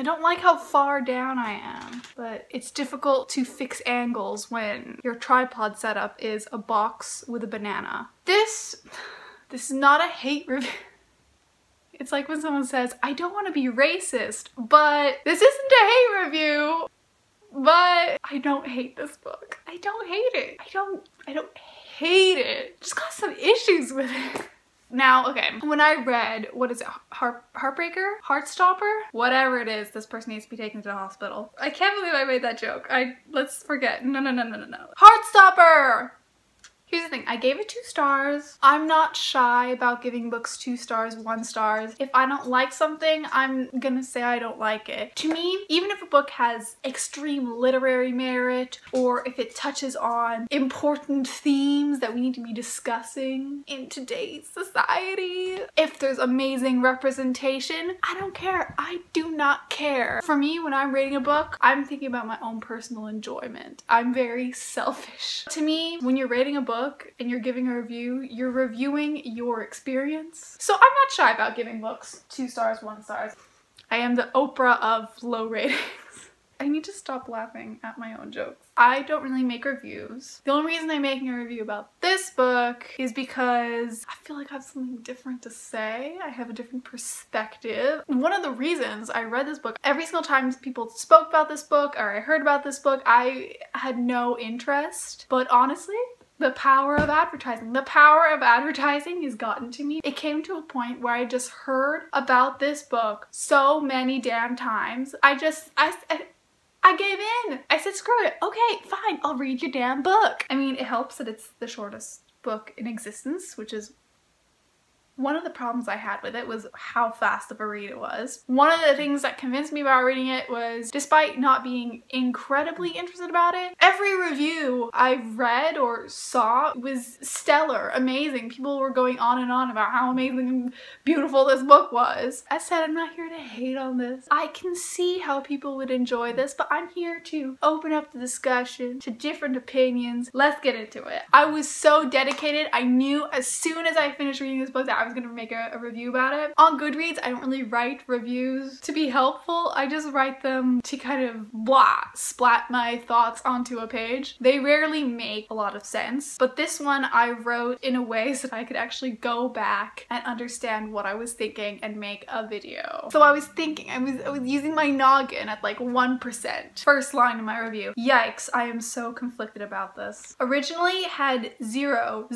I don't like how far down I am, but it's difficult to fix angles when your tripod setup is a box with a banana. This is not a hate review. It's like when someone says, I don't want to be racist, but this isn't a hate review, but I don't hate this book. I don't hate it. I don't hate it. Just got some issues with it. Now, okay, when I read, what is it, Heartbreaker? Heartstopper? Whatever it is, this person needs to be taken to the hospital. I can't believe I made that joke. Let's forget. No. Heartstopper! Here's the thing, I gave it 2 stars. I'm not shy about giving books 2 stars, 1 stars. If I don't like something, I'm gonna say I don't like it. To me, even if a book has extreme literary merit, or if it touches on important themes that we need to be discussing in today's society, if there's amazing representation, I don't care. I do not care. For me, when I'm reading a book, I'm thinking about my own personal enjoyment. I'm very selfish. To me, when you're reading a book, and you're giving a review, you're reviewing your experience. So I'm not shy about giving books 2 stars, 1 stars. I am the Oprah of low ratings. I need to stop laughing at my own jokes. I don't really make reviews. The only reason I'm making a review about this book is because I feel like I have something different to say. I have a different perspective. One of the reasons I read this book, every single time people spoke about this book or I heard about this book, I had no interest. But honestly, the power of advertising. The power of advertising has gotten to me. It came to a point where I just heard about this book so many damn times. I gave in. I said, screw it. Okay, fine. I'll read your damn book. I mean, it helps that it's the shortest book in existence, which is one of the problems I had with it was how fast of a read it was. One of the things that convinced me about reading it was, despite not being incredibly interested about it, every review I read or saw was stellar, amazing. People were going on and on about how amazing and beautiful this book was. I said, I'm not here to hate on this. I can see how people would enjoy this, but I'm here to open up the discussion to different opinions. Let's get into it. I was so dedicated. I knew as soon as I finished reading this book that I was gonna make a review about it. On Goodreads, I don't really write reviews to be helpful. I just write them to kind of splat my thoughts onto a page. They rarely make a lot of sense, but this one I wrote in a way so that I could actually go back and understand what I was thinking and make a video. So I was thinking, I was using my noggin at like 1%. First line in my review. Yikes, I am so conflicted about this. Originally had zero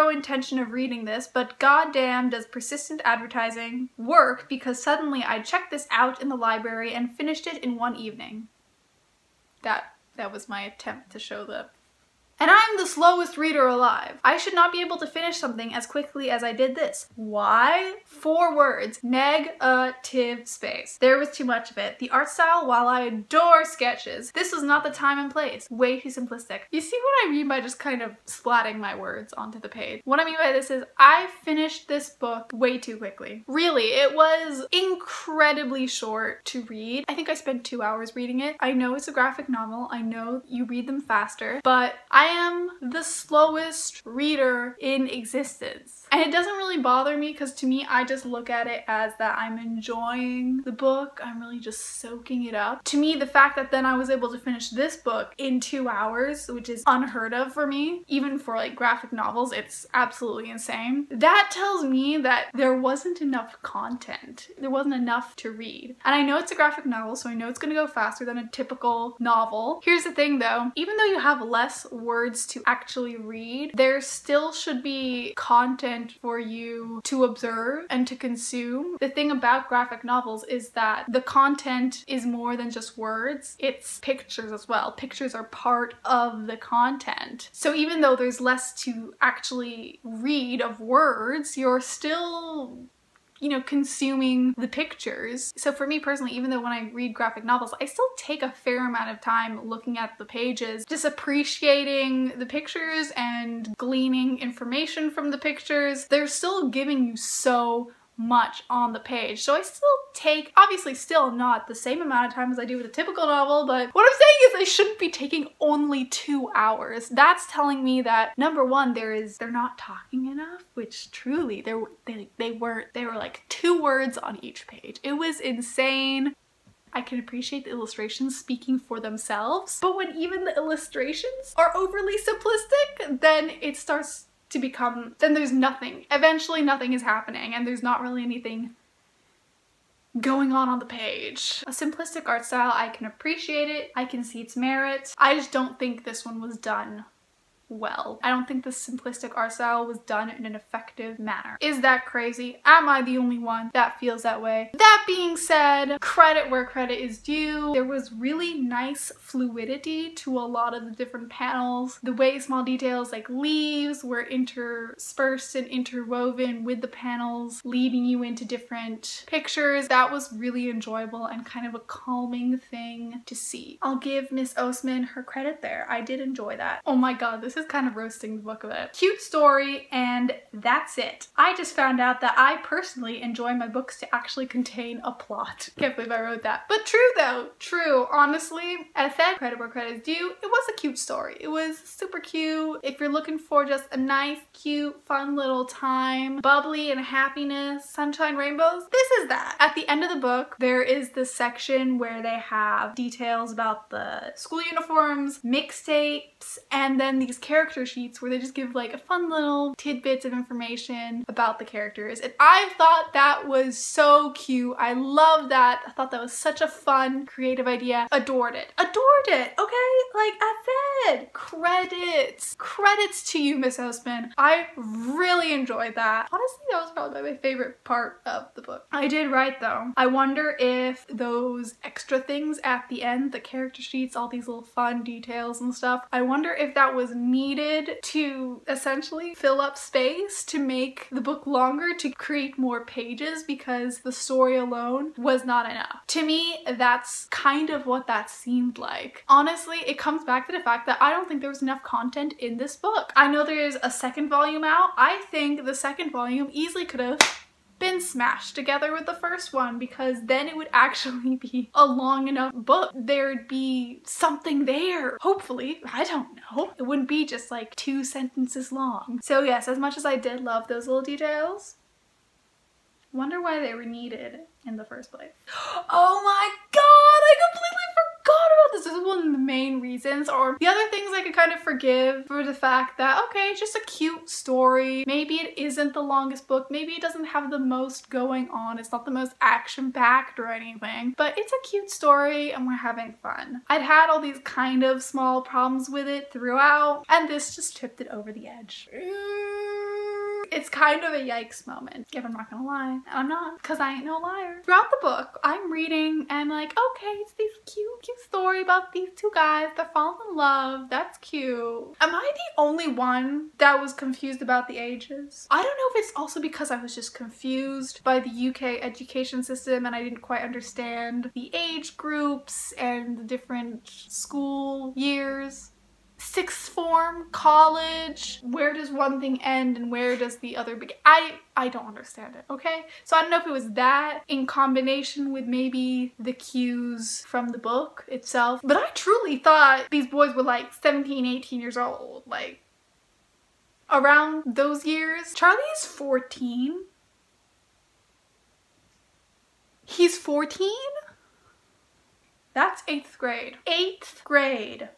intention of reading this, but goddamn does persistent advertising work, because suddenly I checked this out in the library and finished it in 1 evening. That was my attempt to show the... And I'm the slowest reader alive. I should not be able to finish something as quickly as I did this. Why? 4 words. Negative space. There was too much of it. The art style, while I adore sketches, this was not the time and place. Way too simplistic. You see what I mean by just kind of splatting my words onto the page? What I mean by this is I finished this book way too quickly. Really, it was incredibly short to read. I think I spent 2 hours reading it. I know it's a graphic novel. I know you read them faster, but I am the slowest reader in existence. And it doesn't really bother me because to me, I just look at it as that I'm enjoying the book. I'm really just soaking it up. To me, the fact that then I was able to finish this book in 2 hours, which is unheard of for me, even for like graphic novels, it's absolutely insane. That tells me that there wasn't enough content. There wasn't enough to read. And I know it's a graphic novel, so I know it's gonna go faster than a typical novel. Here's the thing though, even though you have less words to actually read, there still should be content for you to observe and to consume. The thing about graphic novels is that the content is more than just words, it's pictures as well. Pictures are part of the content. So even though there's less to actually read of words, you're still, you know, consuming the pictures. So for me personally, even though when I read graphic novels, I still take a fair amount of time looking at the pages, just appreciating the pictures and gleaning information from the pictures. They're still giving you so much on the page. So I still take, obviously still not the same amount of time as I do with a typical novel, but what I'm saying is I shouldn't be taking only 2 hours. That's telling me that number one, they're not talking enough, which truly they were like 2 words on each page. It was insane. I can appreciate the illustrations speaking for themselves, but when even the illustrations are overly simplistic, then it starts to become, then there's nothing. Eventually nothing is happening and there's not really anything going on the page. A simplistic art style, I can appreciate it, I can see its merit. I just don't think this one was done well. I don't think the simplistic art style was done in an effective manner. Is that crazy? Am I the only one that feels that way? That being said, credit where credit is due. There was really nice fluidity to a lot of the different panels. The way small details like leaves were interspersed and interwoven with the panels, leading you into different pictures. That was really enjoyable and kind of a calming thing to see. I'll give Miss Osman her credit there. I did enjoy that. Oh my god, this is kind of roasting the book a bit. Cute story, and that's it. I just found out that I personally enjoy my books to actually contain a plot. Can't believe I wrote that. But true though, true. Honestly, as I said, credit where credit is due, it was a cute story. It was super cute. If you're looking for just a nice, cute, fun little time, bubbly and happiness, sunshine, rainbows, this is that. At the end of the book, there is this section where they have details about the school uniforms, mixtapes, and then these character sheets where they just give like a fun little tidbits of information about the characters, and I thought that was so cute. I love that. I thought that was such a fun, creative idea. Adored it. Adored it, okay? Like I said, credits to you, Miss Osman. I really enjoyed that. Honestly, that was probably my favorite part of the book. I did write though, I wonder if those extra things at the end, the character sheets, all these little fun details and stuff, I wonder if that was needed to essentially fill up space to make the book longer, to create more pages, because the story alone was not enough. To me, that's kind of what that seemed like. Honestly, it comes back to the fact that I don't think there was enough content in this book. I know there's a second volume out. I think the second volume easily could have been smashed together with the first one, because then it would actually be a long enough book. There'd be something there, hopefully. I don't know. It wouldn't be just like 2 sentences long. So yes, as much as I did love those little details, wonder why they were needed in the first place. Oh my god, I completely forgot about this. This is one of the main reasons, or the other things I could kind of forgive for the fact that, okay, it's just a cute story. Maybe it isn't the longest book. Maybe it doesn't have the most going on. It's not the most action-packed or anything, but it's a cute story and we're having fun. I'd had all these kind of small problems with it throughout, and this just tipped it over the edge. It's kind of a yikes moment, if I'm not gonna lie. I'm not, because I ain't no liar. Throughout the book, I'm reading and like, okay, it's this cute story about these two guys that fall in love. That's cute. Am I the only one that was confused about the ages? I don't know if it's also because I was just confused by the UK education system and I didn't quite understand the age groups and the different school years. Sixth form, college, where does one thing end and where does the other begin? I don't understand it, okay? So I don't know if it was that in combination with maybe the cues from the book itself, but I truly thought these boys were like 17, 18 years old, like around those years. Charlie is 14. He's 14? That's 8th grade. 8th grade.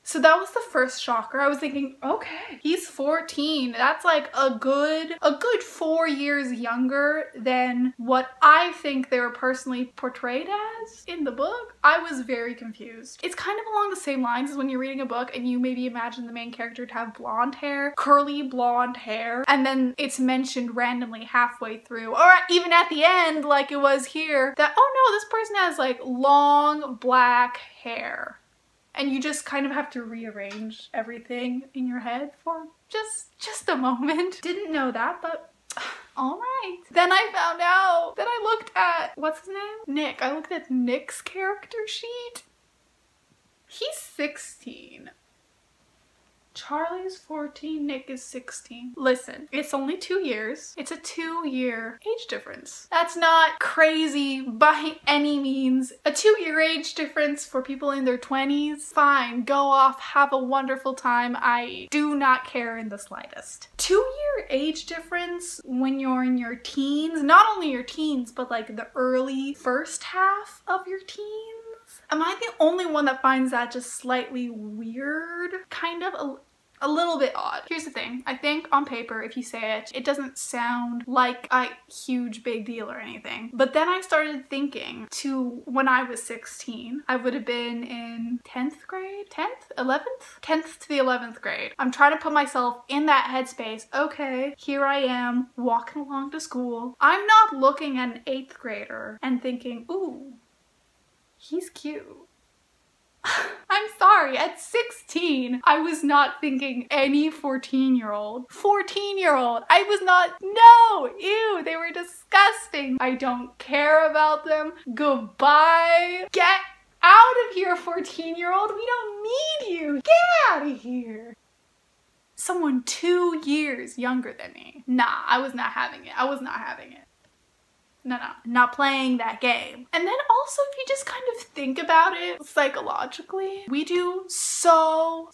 So that was the first shocker. I was thinking, okay, he's 14. That's like a good 4 years younger than what I think they were personally portrayed as in the book. I was very confused. It's kind of along the same lines as when you're reading a book and you maybe imagine the main character to have blonde hair, curly blonde hair, and then it's mentioned randomly halfway through, or even at the end like it was here, that, oh no, this person has like long black hair. And you just kind of have to rearrange everything in your head for just a moment. Didn't know that, but all right. Then I found out, then I looked at, what's his name? Nick. I looked at Nick's character sheet. He's 16. Charlie's 14, Nick is 16. Listen, it's only 2 years. It's a 2-year age difference. That's not crazy by any means. A 2-year age difference for people in their 20s, fine, go off, have a wonderful time. I do not care in the slightest. 2-year age difference when you're in your teens, not only your teens, but like the early first half of your teens. Am I the only one that finds that just slightly weird? Kind of a little bit odd. Here's the thing. I think on paper, if you say it, it doesn't sound like a huge big deal or anything. But then I started thinking to when I was 16, I would have been in 10th grade? 10th? 11th? 10th to the 11th grade. I'm trying to put myself in that headspace. Okay, here I am walking along to school. I'm not looking at an 8th grader and thinking, ooh, he's cute. I'm sorry, at 16, I was not thinking any 14-year-old. 14-year-old, I was not, no, ew, they were disgusting. I don't care about them. Goodbye. Get out of here, 14-year-old. We don't need you. Get out of here. Someone 2 years younger than me. Nah, I was not having it. I was not having it. No, not playing that game. And then also, if you just kind of think about it psychologically, we do so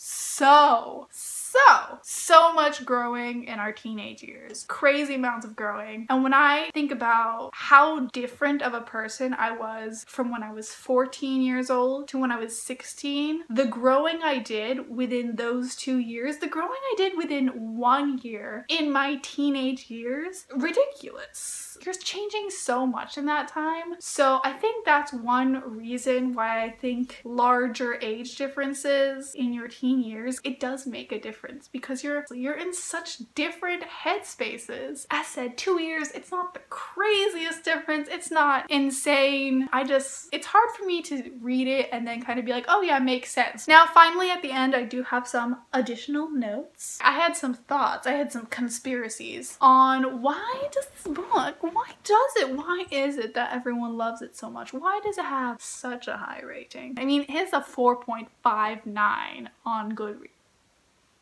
much growing in our teenage years. Crazy amounts of growing. And when I think about how different of a person I was from when I was 14 years old to when I was 16, the growing I did within those 2 years, the growing I did within 1 year in my teenage years, ridiculous. You're changing so much in that time. So I think that's one reason why I think larger age differences in your teen years, it does make a difference because you're in such different headspaces. As said, 2 years, it's not the craziest difference. It's not insane. It's hard for me to read it and then kind of be like, oh yeah, makes sense. Now, finally at the end, I do have some additional notes. I had some thoughts. I had some conspiracies on why does this book, why is it that everyone loves it so much? Why does it have such a high rating? I mean, it's a 4.59 on Goodreads.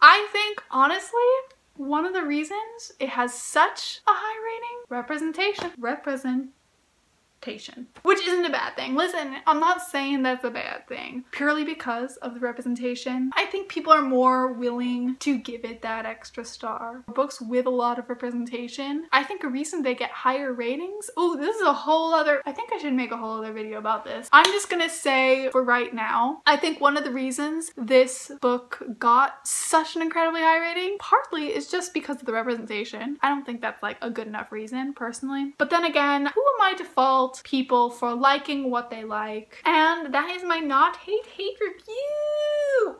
I think, honestly, one of the reasons it has such a high rating, representation, which isn't a bad thing. Listen, I'm not saying that's a bad thing purely because of the representation. I think people are more willing to give it that extra star. Books with a lot of representation, I think a reason they get higher ratings. Oh, this is a whole other, I think I should make a whole other video about this. I'm just gonna say for right now, I think one of the reasons this book got such an incredibly high rating partly is just because of the representation. I don't think that's like a good enough reason personally. But then again, who am I to fault people for liking what they like? And that is my not hate review.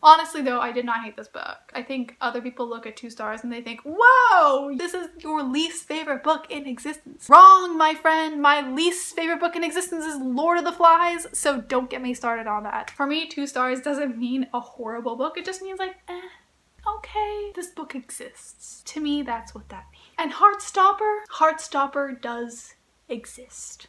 Honestly though, I did not hate this book. I think other people look at 2 stars and they think, whoa, this is your least favorite book in existence. Wrong, my friend. My least favorite book in existence is Lord of the Flies, so don't get me started on that. For me, 2 stars doesn't mean a horrible book. It just means like, okay, this book exists. To me, that's what that means. And Heartstopper does exist.